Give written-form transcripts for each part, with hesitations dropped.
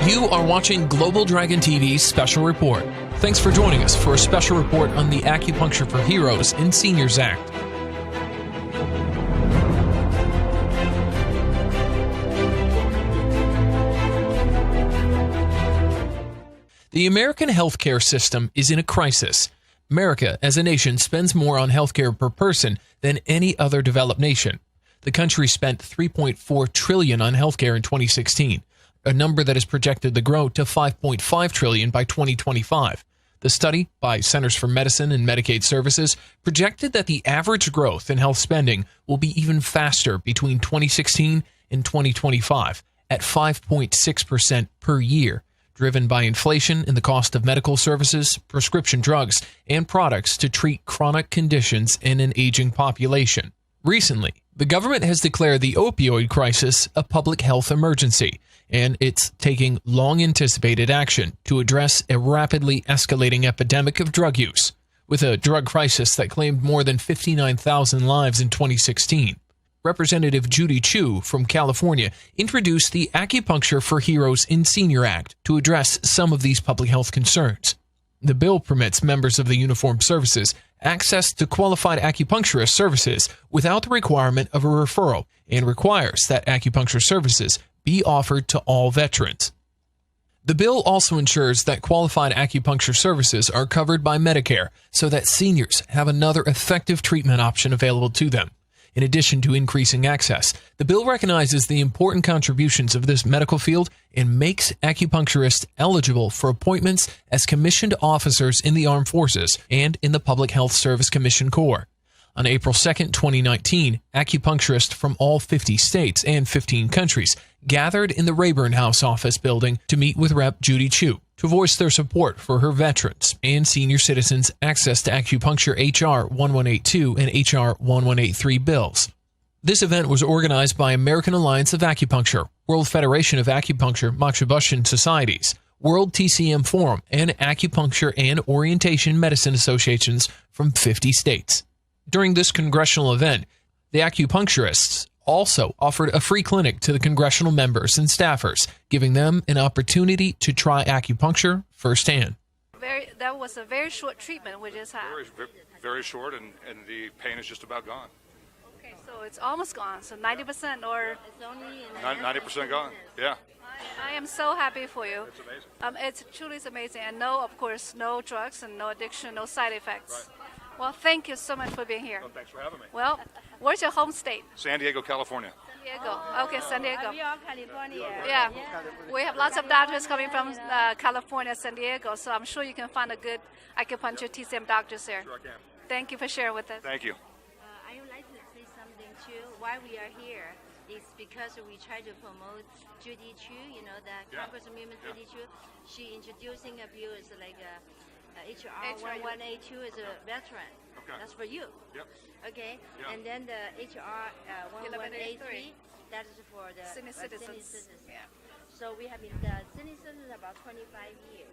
You are watching GlobalDragon TV's Special Report. Thanks for joining us for a special report on the Acupuncture for Heroes and Seniors Act. The American healthcare system is in a crisis. America, as a nation, spends more on healthcare per person than any other developed nation. The country spent $3.4 trillion on healthcare in 2016, a number that is projected to grow to $5.5 trillion by 2025. The study by Centers for Medicine and Medicaid Services projected that the average growth in health spending will be even faster between 2016 and 2025 at 5.6% per year, driven by inflation in the cost of medical services, prescription drugs, and products to treat chronic conditions in an aging population. Recently, the government has declared the opioid crisis a public health emergency, and it's taking long-anticipated action to address a rapidly escalating epidemic of drug use, with a drug crisis that claimed more than 59,000 lives in 2016. Representative Judy Chu from California introduced the Acupuncture for Heroes and Senior Act to address some of these public health concerns. The bill permits members of the uniformed services access to qualified acupuncturist services without the requirement of a referral, and requires that acupuncture services be offered to all veterans. The bill also ensures that qualified acupuncture services are covered by Medicare so that seniors have another effective treatment option available to them. In addition to increasing access, the bill recognizes the important contributions of this medical field and makes acupuncturists eligible for appointments as commissioned officers in the armed forces and in the Public Health Service Commission Corps. On April 2, 2019, acupuncturists from all 50 states and 15 countries gathered in the Rayburn House office building to meet with Rep. Judy Chu to voice their support for her veterans and senior citizens' access to acupuncture H.R. 1182 and H.R. 1183 bills. This event was organized by American Alliance of Acupuncture, World Federation of Acupuncture Matsubushin Societies, World TCM Forum, and Acupuncture and Orientation Medicine Associations from 50 states. During this congressional event, the acupuncturists also offered a free clinic to the congressional members and staffers, giving them an opportunity to try acupuncture firsthand. That was a very short treatment we just had. Very short, and the pain is just about gone. Okay, so it's almost gone, so 90% or? It's only 90% gone, yeah. I am so happy for you. It's amazing. It's truly amazing, and no, of course, no drugs and no addiction, no side effects. Right. Well, thank you so much for being here. Well, thanks for having me. Well, where's your home state? San Diego, California. San Diego. Okay, San Diego. We are California. Yeah, we have lots of doctors coming from California, San Diego, so I'm sure you can find a good acupuncture TCM doctors there. Sure I can. Thank you for sharing with us. Thank you. I would like to say something too. Why we are here is because we try to promote Judy Chu, Congresswoman Judy Chu. She introducing a bill is like H.R. 1182 is a veteran. Okay. That's for you. Yep. Okay. Yeah. And then the H.R. 1183, that is for the senior citizens. Yeah. So we have been the senior citizens about 25 years.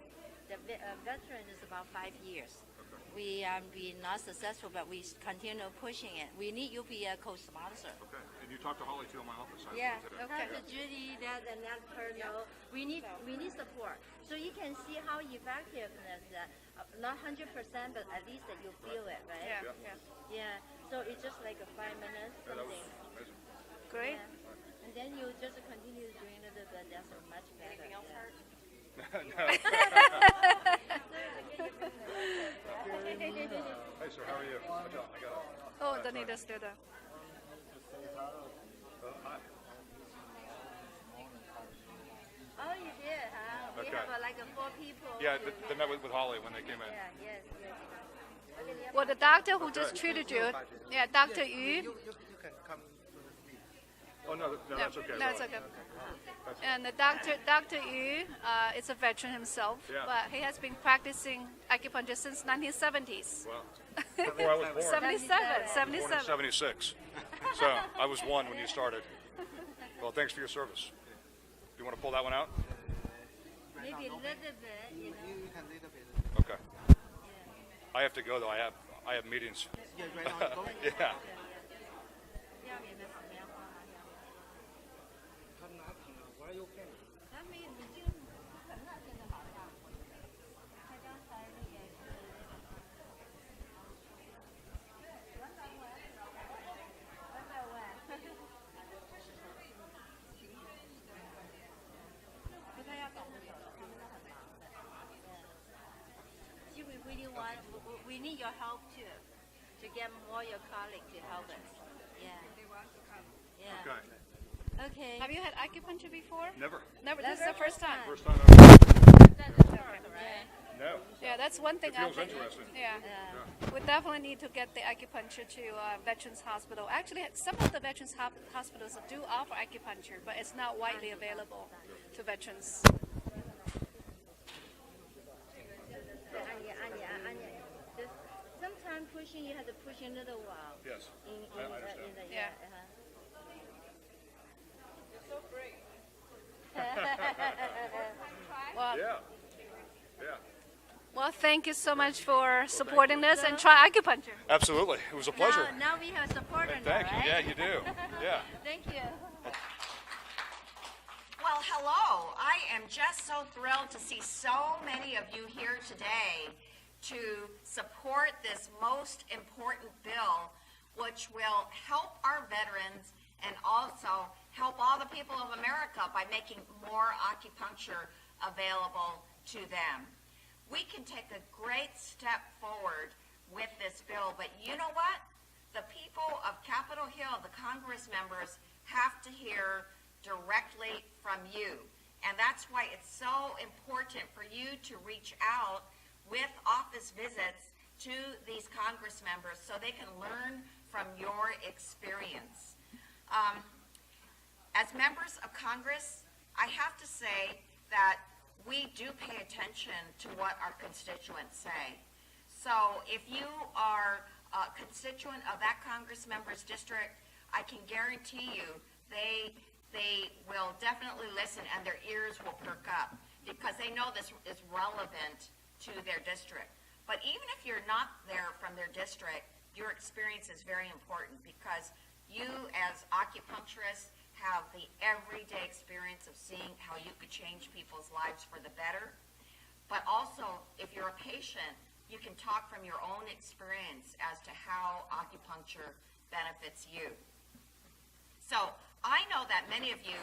The veteran is about 5 years. Okay. We been not successful, but we continue pushing it. We need you to be a co-sponsor. Okay. And you talked to Holly too in my office. Yeah. Okay. Talk to Judy and let her know. We need support. So you can see how effectiveness, not 100%, but at least that you feel it, right? Yeah. So it's just like a 5 minutes, something. That was amazing. Great. Yeah. And then you just continue doing it, but that's much better. Anything else hurt? No. Hey, sir, how are you? I got it. Oh, don't need us to do that. Hi. Oh, you did, huh? We Okay. have like 4 people. Yeah, they met with Holly when they came in. Yeah, yes. Well, the doctor who just treated you, Dr. Yu. You can come to the speech. Oh, no, that's okay. No, it's okay. And the Dr. Yu is a veteran himself, but he has been practicing acupuncture since 1970s. Well, before I was born. 77. Born in 76. So I was 1 when you started. Well, thanks for your service. Do you want to pull that one out? Maybe a little bit, You can little bit. Okay. I have to go though. I have meetings. Yeah, right now it's going. Yeah. 要你的纸棉花吗？他拿纸呢，我还有片子。他没有，你就 we need your help too, to get more your colleagues to help us. Yeah. They want to come. Yeah. Okay. Okay. Have you had acupuncture before? Never. Never. This is the first time. First time ever. No. Yeah, that's one thing It feels I think. interesting. Yeah. We definitely need to get the acupuncture to Veterans Hospital. Actually, some of the Veterans hospitals do offer acupuncture, but it's not widely available to veterans. Sometimes pushing, you have to push a little while. Yes. I understand. Yeah. Well, Yeah. Yeah. well, thank you so much for supporting this and try acupuncture. Absolutely. It was a pleasure. Now we have a supporter now, Thank you. right? Yeah, you do. Yeah. Thank you. Well, hello. I am just so thrilled to see so many of you here today to support this most important bill, which will help our veterans and also help all the people of America by making more acupuncture available to them. We can take a great step forward with this bill, but you know what? The people of Capitol Hill, the Congress members, have to hear directly from you. And that's why it's so important for you to reach out with office visits to these Congress members so they can learn from your experience. As members of Congress, I have to say that we do pay attention to what our constituents say. So if you are a constituent of that Congress member's district, I can guarantee you they will definitely listen and their ears will perk up because they know this is relevant to their district. But even if you're not there from their district, your experience is very important because you as acupuncturists have the everyday experience of seeing how you could change people's lives for the better. But also, if you're a patient, you can talk from your own experience as to how acupuncture benefits you. So I know that many of you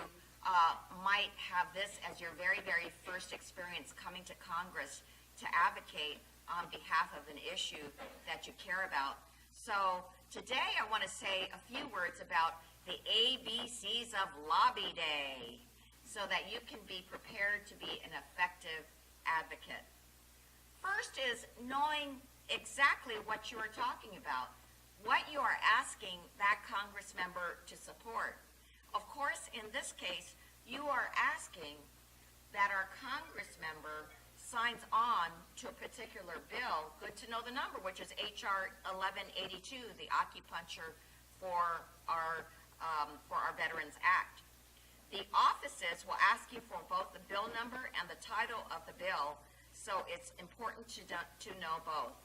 might have this as your very, very first experience coming to Congress to advocate on behalf of an issue that you care about. So today I want to say a few words about the ABCs of Lobby Day so that you can be prepared to be an effective advocate. First is knowing exactly what you are talking about, what you are asking that Congress member to support. Of course, in this case, you are asking that our Congress member signs on to a particular bill, good to know the number, which is H.R. 1182, the Acupuncture for our Veterans Act. The offices will ask you for both the bill number and the title of the bill, so it's important to know both.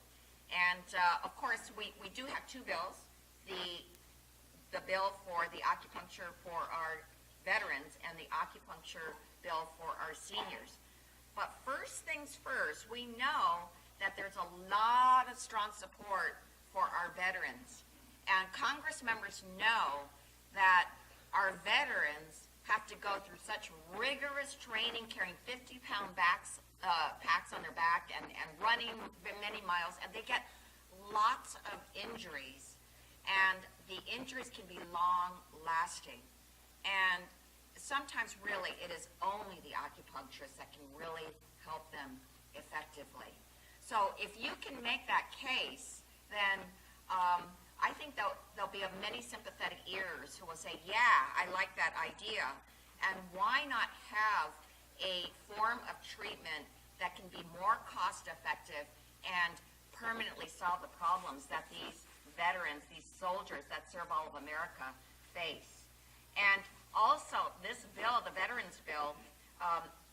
And of course, we do have two bills, the bill for the acupuncture for our veterans and the acupuncture bill for our seniors. But first things first, we know that there's a lot of strong support for our veterans. And Congress members know that our veterans have to go through such rigorous training, carrying 50-pound packs on their back and running many miles, and they get lots of injuries. And the injuries can be long-lasting. And sometimes really it is only the acupuncturist that can really help them effectively. So if you can make that case, then I think there'll be many sympathetic ears who will say, yeah, I like that idea. And why not have a form of treatment that can be more cost effective and permanently solve the problems that these veterans, these soldiers that serve all of America face. And also, this bill, the Veterans Bill,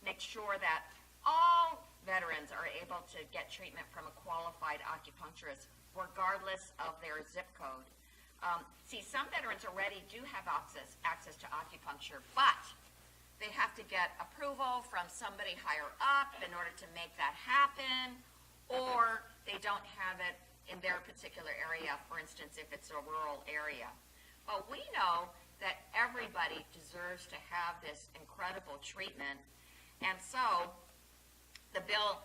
makes sure that all veterans are able to get treatment from a qualified acupuncturist, regardless of their zip code. See, some veterans already do have access to acupuncture, but they have to get approval from somebody higher up in order to make that happen, or they don't have it in their particular area, for instance, if it's a rural area. But we know that everybody deserves to have this incredible treatment, and so the bill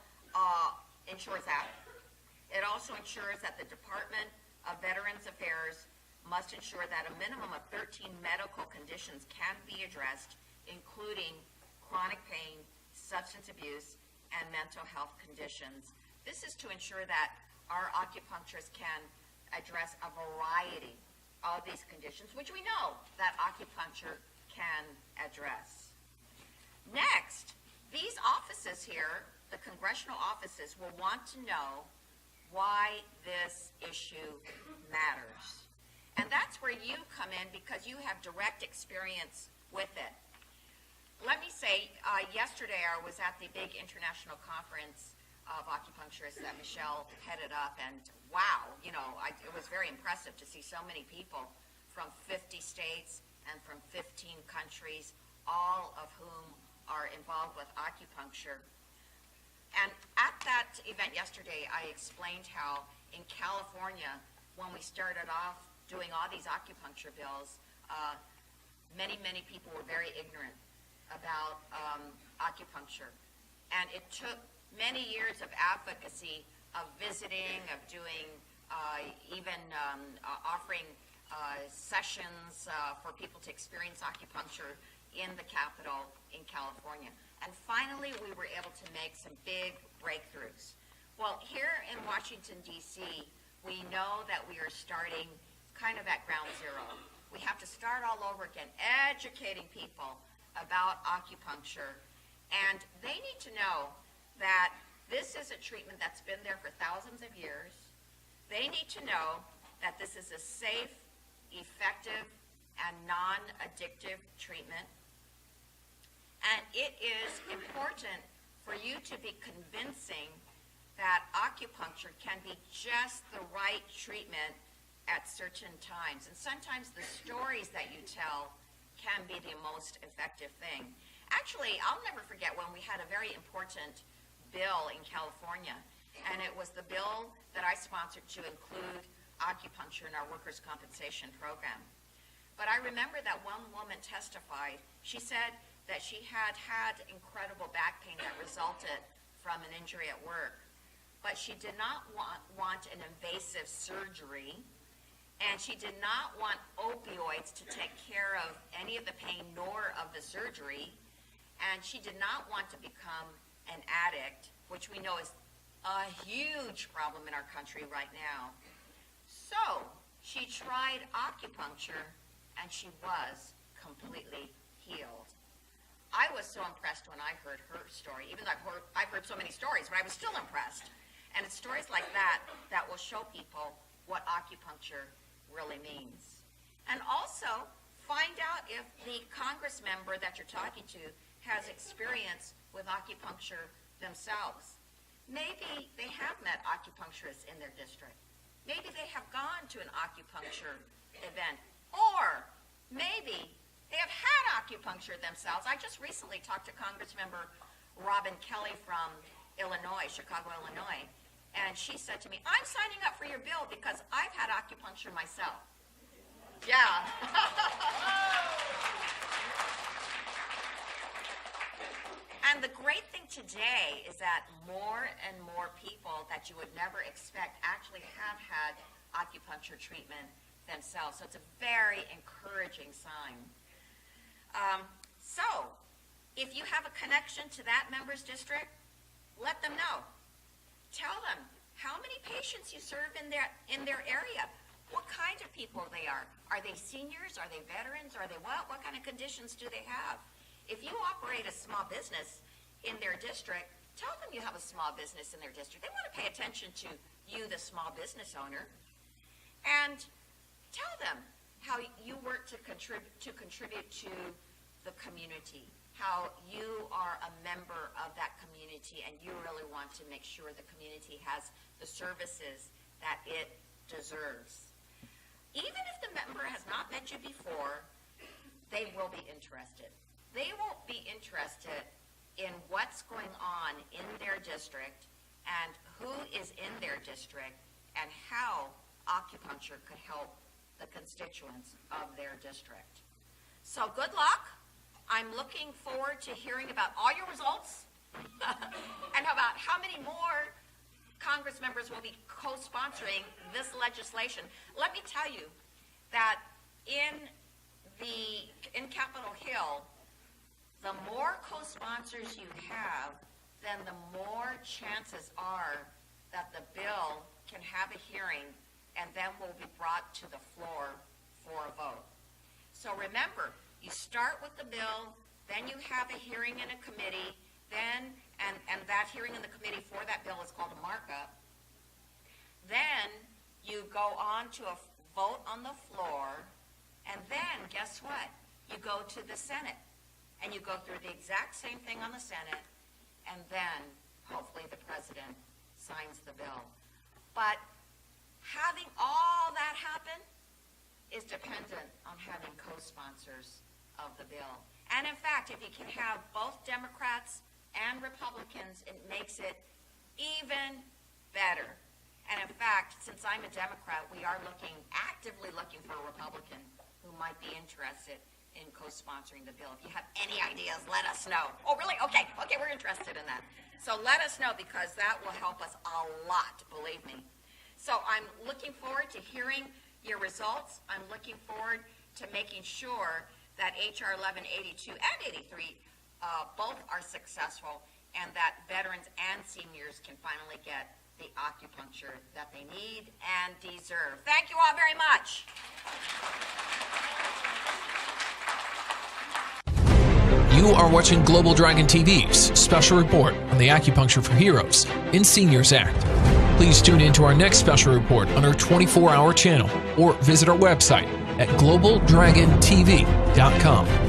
ensures that. It also ensures that the Department of Veterans Affairs must ensure that a minimum of 13 medical conditions can be addressed, including chronic pain, substance abuse, and mental health conditions. This is to ensure that our acupuncturists can address a variety of these conditions, which we know that acupuncture can address. Next, these offices here, the congressional offices, will want to know why this issue matters. And that's where you come in because you have direct experience with it. Let me say, yesterday I was at the big international conference of acupuncturists that Michelle headed up, and wow, it was very impressive to see so many people from 50 states and from 15 countries, all of whom are involved with acupuncture. And at that event yesterday, I explained how in California, when we started off doing all these acupuncture bills, many people were very ignorant about acupuncture. And it took many years of advocacy, of visiting, of doing, even offering sessions for people to experience acupuncture in the Capitol in California. And finally, we were able to make some big breakthroughs. Well, here in Washington, D.C., we know that we are starting kind of at ground zero. We have to start all over again, educating people about acupuncture. And they need to know that this is a treatment that's been there for thousands of years. They need to know that this is a safe, effective, and non-addictive treatment. And it is important for you to be convincing that acupuncture can be just the right treatment at certain times. And sometimes the stories that you tell can be the most effective thing. Actually, I'll never forget when we had a very important bill in California, and it was the bill that I sponsored to include acupuncture in our workers' compensation program. But I remember that one woman testified. She said that she had had incredible back pain that resulted from an injury at work, but she did not want an invasive surgery, and she did not want opioids to take care of any of the pain nor of the surgery, and she did not want to become an addict, which we know is a huge problem in our country right now. So she tried acupuncture, and she was completely healed. I was so impressed when I heard her story, even though I've heard so many stories, but I was still impressed. And it's stories like that that will show people what acupuncture really means. And also, find out if the Congress member that you're talking to has experience with acupuncture themselves. Maybe they have met acupuncturists in their district. Maybe they have gone to an acupuncture event. Or maybe they have had acupuncture themselves. I just recently talked to Congressmember Robin Kelly from Illinois, Chicago, Illinois, and she said to me, I'm signing up for your bill because I've had acupuncture myself. Yeah. And the great thing today is that more and more people that you would never expect actually have had acupuncture treatment themselves. So it's a very encouraging sign. So, if you have a connection to that member's district, let them know. Tell them how many patients you serve in their area, what kind of people they are. Are they seniors? Are they veterans? Are they what? What kind of conditions do they have? If you operate a small business in their district, tell them you have a small business in their district. They want to pay attention to you, the small business owner, and tell them how you work to contribute to the community, how you are a member of that community and you really want to make sure the community has the services that it deserves. Even if the member has not met you before, they will be interested. They won't be interested in what's going on in their district and who is in their district and how acupuncture could help the constituents of their district. So good luck. I'm looking forward to hearing about all your results and about how many more Congress members will be co-sponsoring this legislation. Let me tell you that in Capitol Hill, the more co-sponsors you have, then the more chances are that the bill can have a hearing and then will be brought to the floor for a vote. So remember, you start with the bill, then you have a hearing in a committee, then, and that hearing in the committee for that bill is called a markup. Then you go on to a vote on the floor, and then guess what? You go to the Senate, and you go through the exact same thing on the Senate, and then hopefully the president signs the bill. But having all that happen is dependent on having co-sponsors of the bill. And in fact, if you can have both Democrats and Republicans, it makes it even better. And in fact, since I'm a Democrat, we are actively looking for a Republican who might be interested in co-sponsoring the bill. If you have any ideas, let us know. Oh, really? Okay, we're interested in that. So let us know, because that will help us a lot, believe me. So I'm looking forward to hearing your results. I'm looking forward to making sure that H.R. 1182 and 83 both are successful, and that veterans and seniors can finally get the acupuncture that they need and deserve. Thank you all very much. You are watching GlobalDragon TV's special report on the Acupuncture for Heroes in Seniors Act. Please tune in to our next special report on our 24-hour channel, or visit our website at globaldragontv.com.